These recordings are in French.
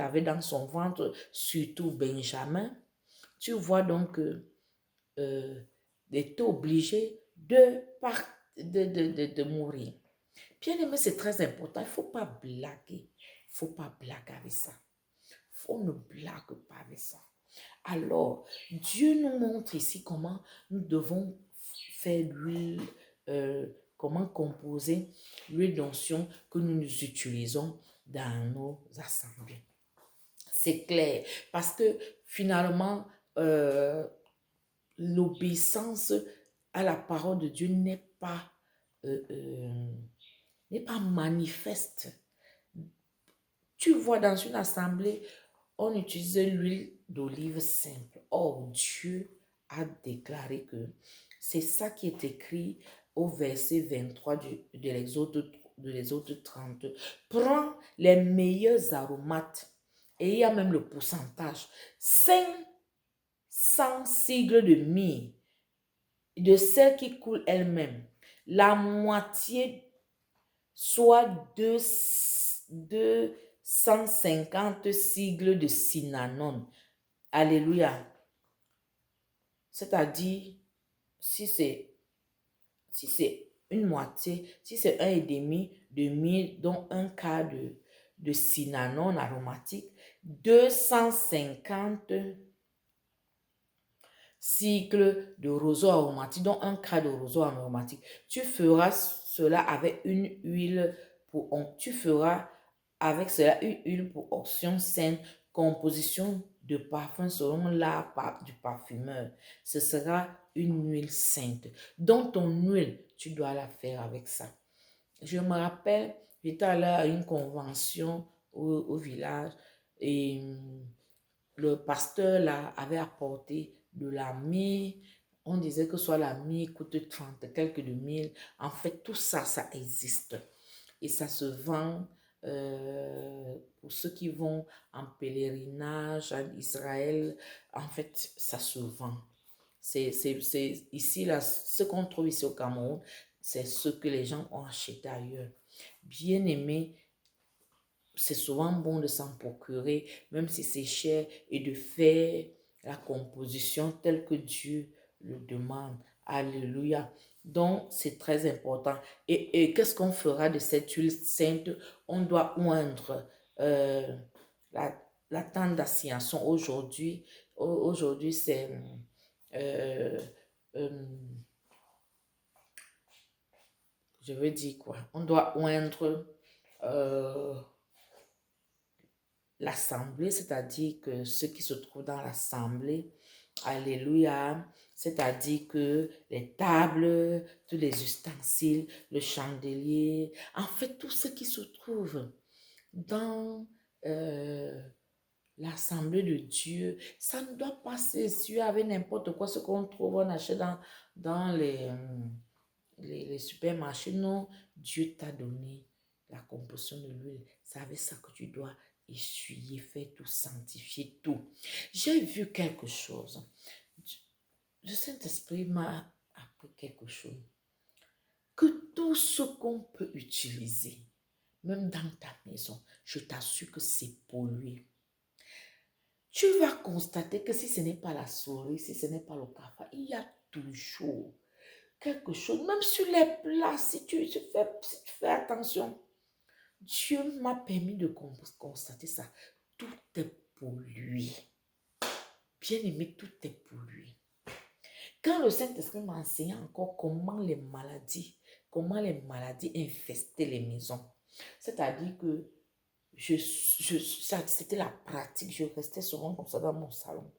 avait dans son ventre, surtout Benjamin, tu vois donc que était obligé de mourir. Bien aimé, c'est très important. Il ne faut pas blaguer. Il ne faut pas blaguer avec ça. On ne blague pas avec ça. Alors, Dieu nous montre ici comment nous devons faire l'huile, comment composer l'huile d'onction que nous utilisons dans nos assemblées. C'est clair. Parce que finalement, l'obéissance à la parole de Dieu euh, euh, n'est pas manifeste. Tu vois, dans une assemblée, on utilise l'huile d'olive simple. Or, Dieu a déclaré que c'est ça qui est écrit au verset 23 de l'Exode 30. Prends les meilleurs aromates et il y a même le pourcentage. 500 sigles de myrrhe, de celle qui coule elle-même. La moitié, soit 250 sigles de cinnamon. Alléluia. C'est-à-dire, si c'est une moitié, si c'est un et demi de myrrhe, dont un quart de cinnamon aromatique, 250 cycles de roseau aromatique, dont un quart de roseau aromatique. Tu feras cela avec une huile tu feras avec cela une huile pour onction sainte, composition de parfum selon l'art du parfumeur. Ce sera une huile sainte. Donc ton huile, tu dois la faire avec ça. Je me rappelle, j'étais allée à une convention au village et le pasteur là avait apporté de la mie. On disait que soit la mie coûte 30 quelques de mille. En fait, tout ça, ça existe. Et ça se vend pour ceux qui vont en pèlerinage en Israël. En fait, ça se vend. Ici, là, ce qu'on trouve ici au Cameroun, c'est ce que les gens ont acheté ailleurs. Bien aimé, c'est souvent bon de s'en procurer, même si c'est cher, et de faire la composition telle que Dieu le demande. Alléluia. Donc, c'est très important. Et qu'est-ce qu'on fera de cette huile sainte? On doit oindre la, la tente d'assignation. Aujourd'hui, c'est... euh, euh, je veux dire quoi? On doit oindre... l'assemblée, c'est-à-dire que ceux qui se trouvent dans l'assemblée, alléluia, c'est-à-dire que les tables, tous les ustensiles, le chandelier, en fait, tout ce qui se trouve dans l'assemblée de Dieu, ça ne doit pas s'essuyer avec n'importe quoi, ce qu'on trouve, on achète dans les supermarchés. Non, Dieu t'a donné la composition de l'huile. C'est avec ça que tu dois essuyer, faire tout, sanctifier tout. J'ai vu quelque chose. Le Saint-Esprit m'a appris quelque chose. Que tout ce qu'on peut utiliser, même dans ta maison, je t'assure que c'est pollué. Tu vas constater que si ce n'est pas la souris, si ce n'est pas le café, il y a toujours quelque chose, même sur les plats, si tu fais attention. Dieu m'a permis de constater ça. Tout est pollué. Bien aimé, tout est pollué. Quand le Saint-Esprit m'a enseigné encore comment les maladies infestaient les maisons. C'est-à-dire que c'était la pratique. Je restais souvent comme ça dans mon salon.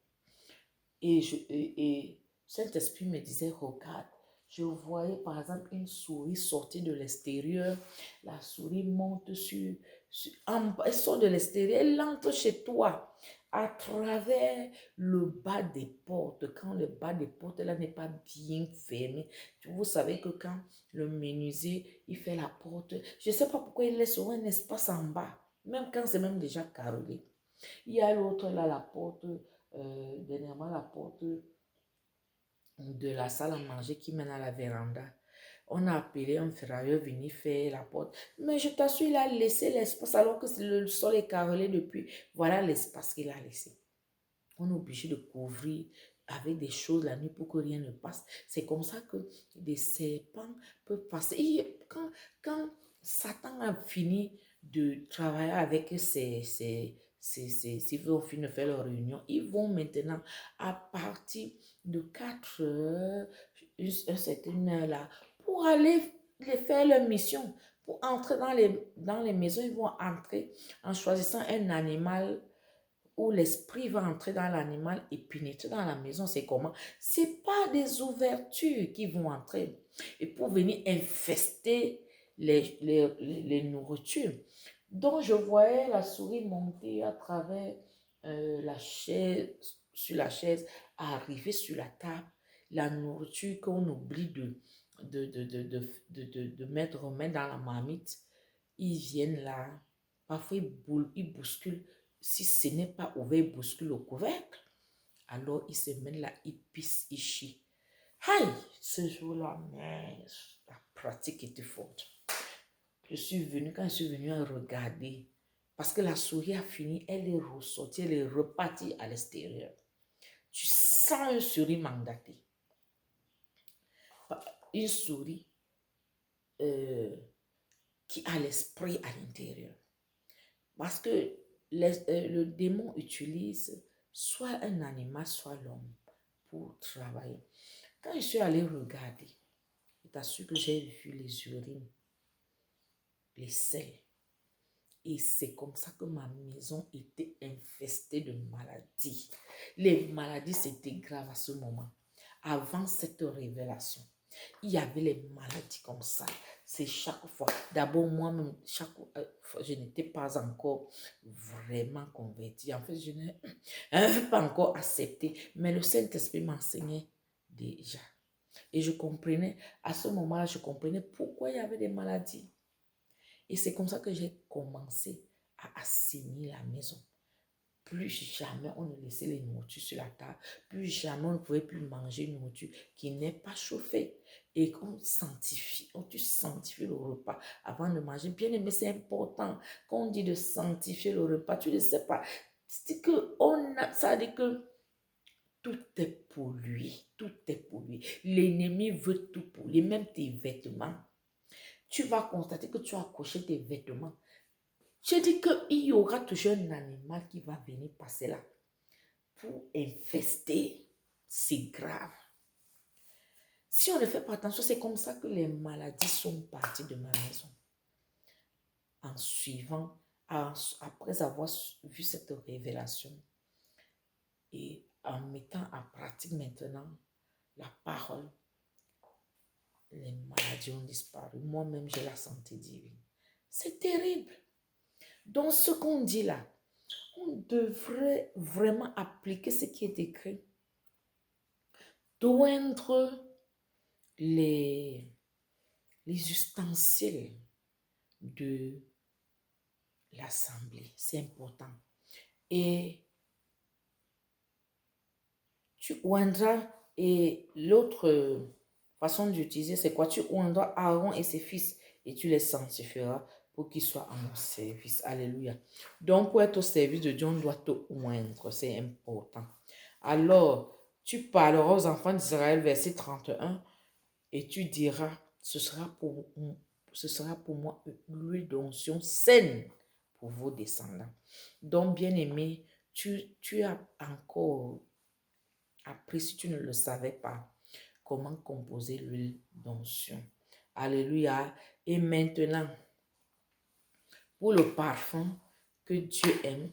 Et Saint-Esprit me disait, regarde, je voyais par exemple une souris sortir de l'extérieur. La souris monte elle sort de l'extérieur, elle entre chez toi à travers le bas des portes. Quand le bas des portes là n'est pas bien fermé, vous savez que quand le menuisier il fait la porte, je ne sais pas pourquoi il laisse souvent un espace en bas, même quand c'est même déjà carrelé. Il y a l'autre là, la porte, dernièrement la porte de la salle à manger qui mène à la véranda. On a appelé un ferrailleur venir faire la porte. Mais je t'assure, il a laissé l'espace alors que le sol est carrelé depuis. Voilà l'espace qu'il a laissé. On est obligé de couvrir avec des choses la nuit pour que rien ne passe. C'est comme ça que des serpents peuvent passer. Et quand Satan a fini de travailler avec s'ils ont fini de faire leur réunion, ils vont maintenant, à partir de 4 heures, une certaine heure là, pour aller les faire leur mission. Pour entrer dans les maisons, ils vont entrer en choisissant un animal où l'esprit va entrer dans l'animal et pénétrer dans la maison. C'est comment? C'est pas des ouvertures qui vont entrer et pour venir infester les nourritures. Donc, je voyais la souris monter à travers la chaise, sur la chaise, arriver sur la table. La nourriture qu'on oublie de remettre dans la marmite, ils viennent là. Parfois, ils bousculent. Si ce n'est pas ouvert, ils bousculent le couvercle. Alors, ils se mettent là, ils pissent, ils chient. Aïe, ce jour-là, mais la pratique était forte. Quand je suis venue regarder, parce que la souris a fini, elle est ressortie, elle est repartie à l'extérieur. Tu sens une souris mandatée. Une souris qui a l'esprit à l'intérieur. Parce que le démon utilise soit un animal, soit l'homme pour travailler. Quand je suis allée regarder, je t'assure que j'ai vu les urines, les selles. Et c'est comme ça que ma maison était infestée de maladies. Les maladies, c'était grave à ce moment. Avant cette révélation, il y avait les maladies comme ça. C'est chaque fois. D'abord, moi-même, je n'étais pas encore vraiment convertie. En fait, je n'ai pas encore accepté. Mais le Saint-Esprit m'enseignait déjà. Et je comprenais, à ce moment-là, je comprenais pourquoi il y avait des maladies. Et c'est comme ça que j'ai commencé à assainir la maison. Plus jamais on ne laissait les nourritures sur la table. Plus jamais on ne pouvait plus manger une nourriture qui n'est pas chauffée. Et qu'on sanctifie, tu sanctifies le repas avant de manger. Bien aimé, c'est important. Quand on dit de sanctifier le repas, tu ne sais pas. Ça dit que tout est pollué. Tout est pollué. L'ennemi veut tout polluer, même tes vêtements. Tu vas constater que tu as accroché tes vêtements. Je dis qu'il y aura toujours un animal qui va venir passer là pour infester. C'est grave. Si on ne fait pas attention, c'est comme ça que les maladies sont parties de ma maison. En suivant, après avoir vu cette révélation et en mettant en pratique maintenant la parole, les maladies ont disparu. Moi-même, j'ai la santé divine. C'est terrible. Donc, ce qu'on dit là, on devrait vraiment appliquer ce qui est écrit. Doindre les ustensiles de l'assemblée. C'est important. Et tu oindras, et l'autre façon d'utiliser, c'est quoi? Tu oindras Aaron et ses fils et tu les sanctifieras pour qu'ils soient à mon service. Alléluia. Donc, pour être au service de Dieu, on doit te oindre. C'est important. Alors, tu parleras aux enfants d'Israël, verset 31, et tu diras, ce sera pour moi l'huile d'onction saine pour vos descendants. Donc, bien-aimé, tu as encore appris, si tu ne le savais pas, comment composer l'huile d'onction. Alléluia. Et maintenant, pour le parfum que Dieu aime,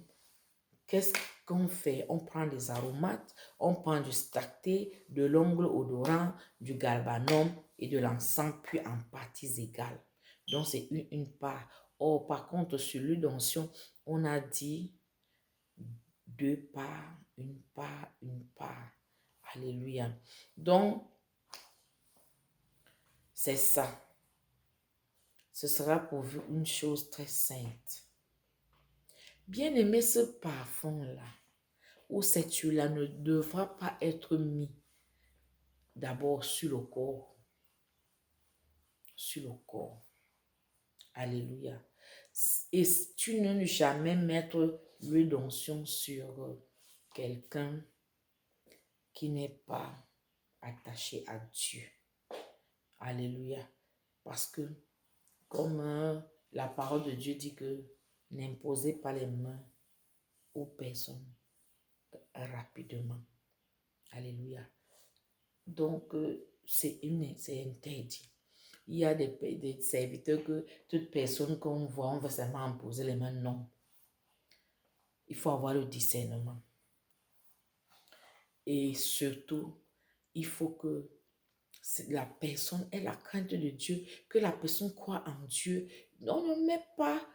qu'est-ce qu'on fait? On prend des aromates, on prend du stacté, de l'ongle odorant, du galbanum et de l'encens, puis en parties égales. Donc, c'est une part. Or, par contre, sur l'huile d'onction, on a dit 2 parts, une part, une part. Alléluia. Donc, c'est ça. Ce sera pour vous une chose très sainte. Bien aimé, ce parfum-là, ou cette huile-là ne devra pas être mis d'abord sur le corps. sur le corps. Alléluia. Et tu ne jamais mettre l'huile d'onction sur quelqu'un qui n'est pas attaché à Dieu. Alléluia. Parce que comme la parole de Dieu dit que n'imposez pas les mains aux personnes rapidement. Alléluia. Donc, c'est interdit. Il y a des serviteurs que toute personne qu'on voit, on va seulement imposer les mains. Non. Il faut avoir le discernement. Et surtout, il faut que la personne ait la crainte de Dieu, que la personne croit en Dieu. On ne met pas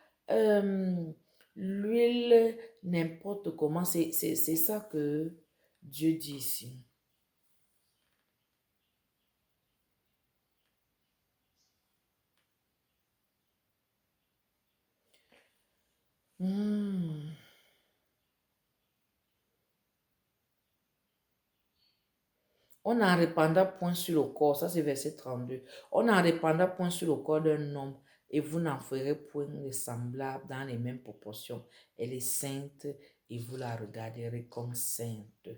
l'huile n'importe comment. C'est ça que Dieu dit ici. On n'en répandra point sur le corps, ça c'est verset 32. On n'en répandra point sur le corps d'un homme et vous n'en ferez point de semblable dans les mêmes proportions. Elle est sainte et vous la regarderez comme sainte.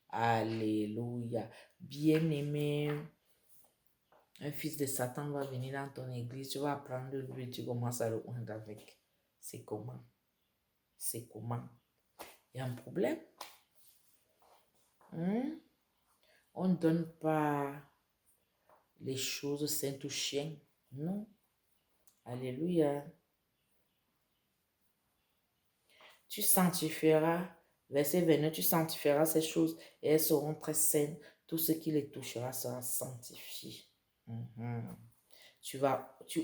Alléluia. Bien-aimé, un fils de Satan va venir dans ton église, tu vas prendre de l'huile, tu commences à le oindre avec. C'est comment? C'est comment? Il y a un problème? On ne donne pas les choses saintes aux chiens. Non. Alléluia. Tu sanctifieras, verset 29, tu sanctifieras ces choses et elles seront très saines. Tout ce qui les touchera sera sanctifié. Tu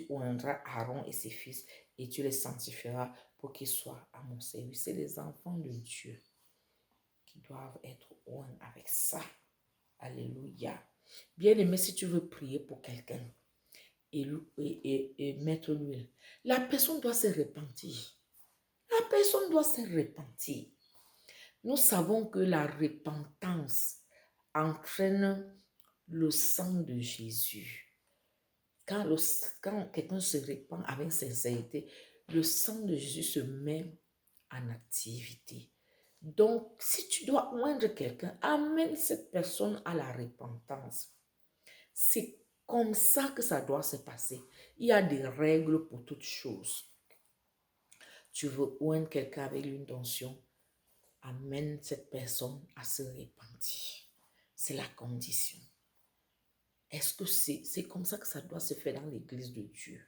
oindras Aaron et ses fils et tu les sanctifieras pour qu'ils soient à mon service. C'est les enfants de Dieu qui doivent être oints avec ça. Alléluia. Bien aimé, si tu veux prier pour quelqu'un et mettre l'huile, la personne doit se repentir. La personne doit se repentir. Nous savons que la repentance entraîne le sang de Jésus. Quand quelqu'un se repent avec sincérité, le sang de Jésus se met en activité. Donc, si tu dois oindre quelqu'un, amène cette personne à la repentance. C'est comme ça que ça doit se passer. Il y a des règles pour toutes choses. Tu veux oindre quelqu'un avec une tension, amène cette personne à se repentir. C'est la condition. Est-ce que c'est comme ça que ça doit se faire dans l'église de Dieu?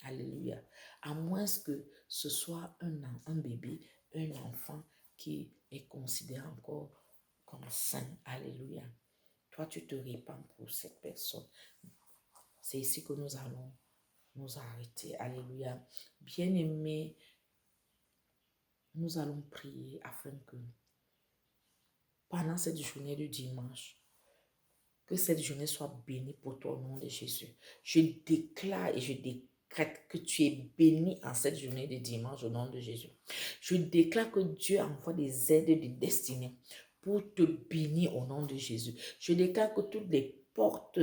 Alléluia. À moins que ce soit un bébé, un enfant qui est considéré encore comme saint. Alléluia. Toi, tu te répands pour cette personne. C'est ici que nous allons nous arrêter. Alléluia. Bien-aimé, nous allons prier afin que pendant cette journée du dimanche, que cette journée soit bénie pour toi au nom de Jésus. Je déclare et je décrète que tu es béni en cette journée de dimanche au nom de Jésus. Je déclare que Dieu envoie des aides de destinée pour te bénir au nom de Jésus. Je déclare que toutes les portes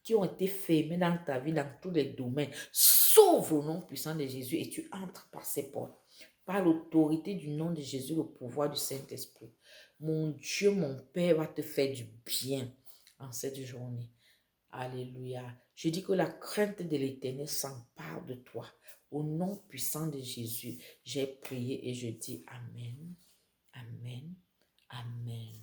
qui ont été fermées dans ta vie, dans tous les domaines, s'ouvrent au nom puissant de Jésus et tu entres par ces portes. Par l'autorité du nom de Jésus, le pouvoir du Saint-Esprit. Mon Dieu, mon Père va te faire du bien en cette journée. Alléluia. Je dis que la crainte de l'Éternel s'empare de toi. Au nom puissant de Jésus, j'ai prié et je dis Amen, Amen, Amen.